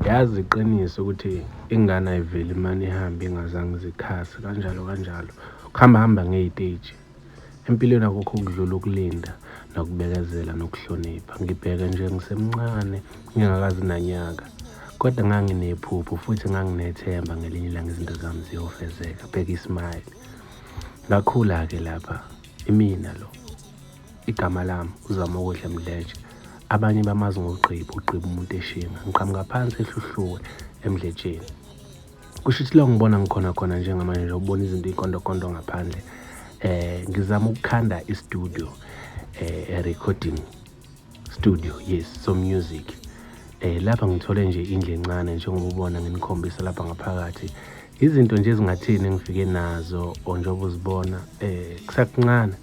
yazi iqiniso ukuthi ingane ayiveli imane ihambe ingazange zikhasi kanjalo kuhamba ngey'teji empilweni akukho ukudlula ukulinda nokubekezela nokuhlonipha. Ngibheke nje ngisemncane ngingakazi nanyaka kodwa nganginephupho futhi nganginethemba ngelinye ilanga izinto zami ziyofezeka. Bheka ismile ngakhula-ke lapha imina lo igama lami uZamokuhle Mdletshe, abanye bamazi ngoGqibo umuntu eshinga. Ngiqhamuka phansi ehluhluwe eMdletsheni. Kusho ukuthi lo ngibona ngikhona njengamanje nje ubona izinto ikondokondo ngaphandle. Ngizama ukukhanda istudio, a recording studio, yes, so music. Lapha ngithole nje indlu encane njengoba ubona nginikhombisa lapha ngaphakathi. Izinto nje ezingathini engifike nazo onjoba uzibona kusakuncane.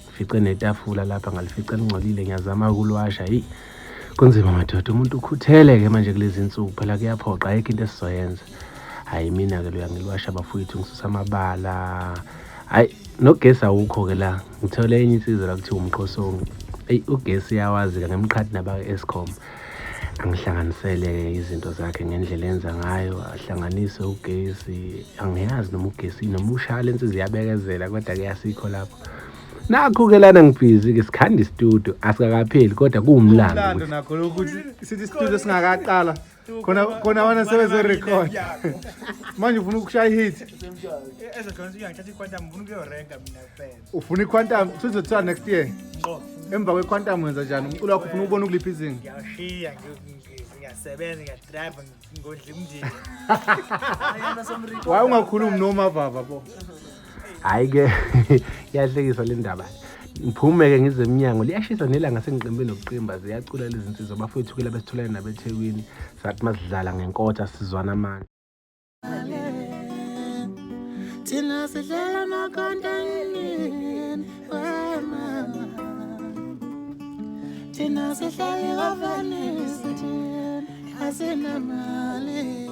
Ngifice netafula lapha ngalifica lingcolile ngiyazama ukulwasha. Kunzima madoda, umuntu ukhuthele-ke manje kulezi nsuku phela kuyaphoqa ayikho into esizoyenza. Hayi mina-ke loya ngilwasha bafowethu ngisusa amabala. Hayi nogesi awukho-ke la ngithole enye insizwa la kuthiwa umqosongi. Ugesi yawazi-ke ngemqhathi nabaka-Eskom angihlanganisele izinto zakhe ngendlela enza ngayo, ahlanganise ugesi. Angiyazi noma ugesi noma ushala insizwa iyabekezela kodwa kuyasikho lapho. Nakho-ke lana ngibhizi-ke sikhanda istudio asikakapheli kodwa kuwumlando nakho lokuthi sithi istudio singakaqala khona wena sebezorecord manje ufuna ukushaya hit ufuna iquantum sizothiwa next year emva kwequantum wenza njani umculo wakho ufuna ukubona ukulipha izinga ngiyashiya ngiyasebenza ngiyadrive ngodla umndeni waye ungakhulumi noma vava bo. Hayi-ke iyahlekisa le ndaba. Ngiphume-ke ngize emnyango liyashisa nelanga sengiqembe nokuqimba ziyacula lezi nsizwa bafowethu-ke la besitholane nabeThekwini sathi masidlala ngenkotha sizwana amandla. Thina sidlala amakhontanini wemama, thina sihlala ekafanisi asinamali,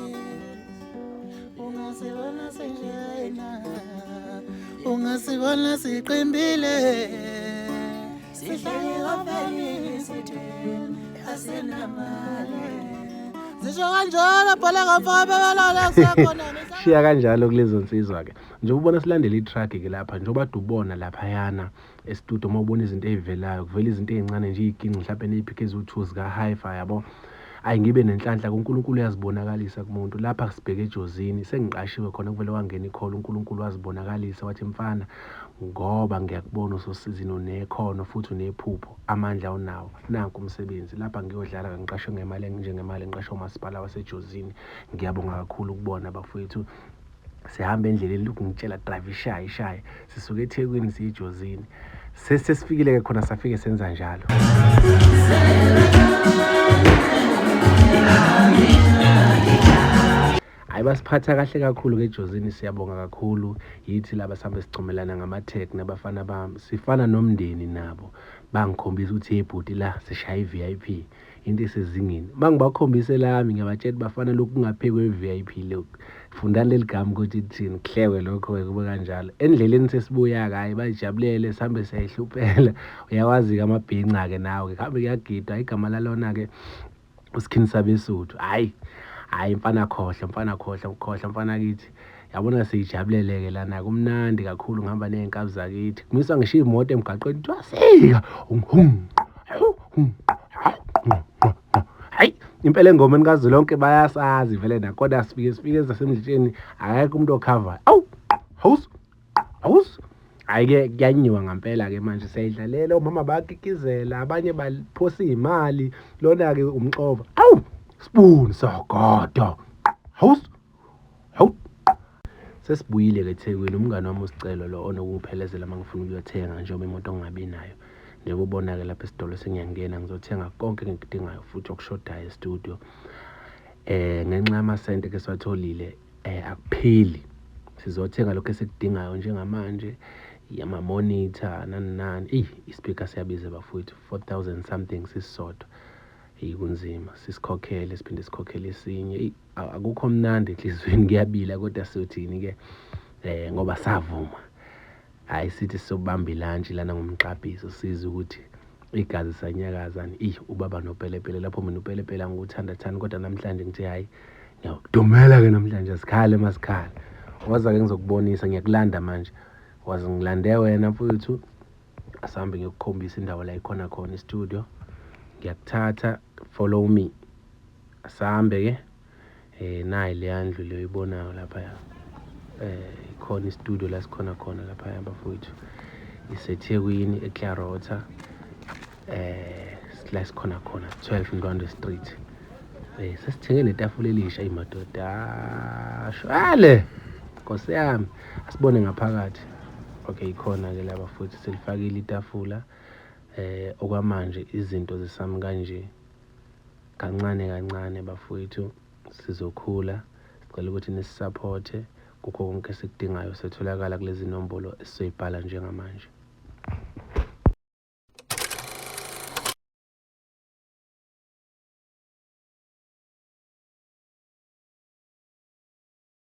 ungasibona sinjena, ungasibona siqimbile, sihlala ekafanisi asinamali. Zisho kanjalo phela ngafaka bebelala kusekhona. Shiya kanjalo kulezo nsizwa-ke njengoba ubona silandela i-track-ke lapha njengoba ubona laphayana estudio uma ubona izinto ey'velayo kuvela izinto ey'ncane nje iy'ginci mhlawumbe ney'phikha eziwu-2 zika-hi-fi yabo. Ayi ngibe nenhlanhla uNkulunkulu uyazibonakalisa kumuntu. Lapha sibheke ejozini sengiqashiwe khona kuvele wangena ikholo uNkulunkulu wazibonakalisa wathi mfana ngoba ngiyakubona usosizini unekhono futhi unephupho amandla awunawo nanku umsebenzi lapha ngiyodlala ngiqashwe ngemali enjengemali ngiqashwe umasipala wasejozini. Ngiyabonga kakhulu ukubona bafowethu sihamba endleleni lokhu ngitshela drive ishaye sisuke eThekwini siye ejozini sesifikile-ke khona safike senza njalo. Hayi basiphatha kahle kakhulu-ke ejozini siyabonga kakhulu. Yithi laba sihambe sicomelana ngama-tech nabafana bami sifana nomndeni nabo bangikhombisa ukuthi hey bhuti la sishaya i-VIP into esezingeni. Mangibakhombise lami ngiyabatshela bafana lokhu kungaphekwe i-VIP lokhu fundani leli gama ukuthi lithini kuhlekwe lokho-ke kube kanjalo. Endleleni sesibuya-ke hayi bayijabulele sihambe siyayihluphela. Uyawazi-ke amabhinca-ke nawe kuhambe kuyagidwa igama lalona-ke uSkhini Sabesuthu. Hayi mfana khohlwa mfana kithi yabona siyijabulele-ke lana kumnandi kakhulu ngihamba ney'nkabi zakithi kumiswa ngisho imoto emgaqweni twasika hayi impela engomeni kaZwelonke bayasazi vele nakodwa sifike zasemdletsheni akekho umuntu okhava hawus. Hayi-ke kuyanyiwa ngampela-ke manje siyayidlalela omama bayakikizela abanye baphosa iy'mali lona-ke umxova spoon sogodo sesibuyile-ke eThekwini. Umngane wami uSicelo lo onokungiphelezela uma ngifuna ukuyothenga njengoba imoto ngingabi nayo. Njengoba ubona-ke lapha esitolo sengiyangena ngizothenga konke engikudingayo futhi okushodayo estudio. Ngenxa yamasente-ke siwatholile akupheli sizothenga lokho esikudingayo njengamanje yama-monitor nani. Ispeaker siyabiza bafowethu 4,000 something sisodwa. Kunzima sisikhokhele siphinde sikhokhele esinye. Akukho mnandi enhlizweni kuyabila kodwa siyothini-ke ngoba savuma. Hayi sithi sobamba ilantshi lana ngomqaphiso siza ukuthi igazi sanyakazani ubaba nopelepele lapho mina upelepele angiwuthanda kodwa namhlanje ngithi hayi ngiyawudumela-ke namhlanje asikhale masikhala waza-ke ngizokubonisa ngiyakulanda manje waze ngilande wena mfowethu asihambe ngiyokukhombisa indawo la ikhona khona istudio ngiyakuthatha follow me asihambe-ke nayi leya ndlu leyo ibonayo laphaya ikhona istudio la sikhona khona laphaya bafowethu iseThekwini eClarota la sikhona khona 12 Ndwandwe Street sesithenge netafula elisha imadoda shwale Nkosi yami asibone ngaphakathi okay ikhona-ke la bafowethu selifakile itafula okwamanje izinto zisami kanje kancane kancane bafowethu sizokhula sicela ukuthi nisisupport kukho konke esikudingayo setholakala kulezi nombolo esizoyibhala njengamanje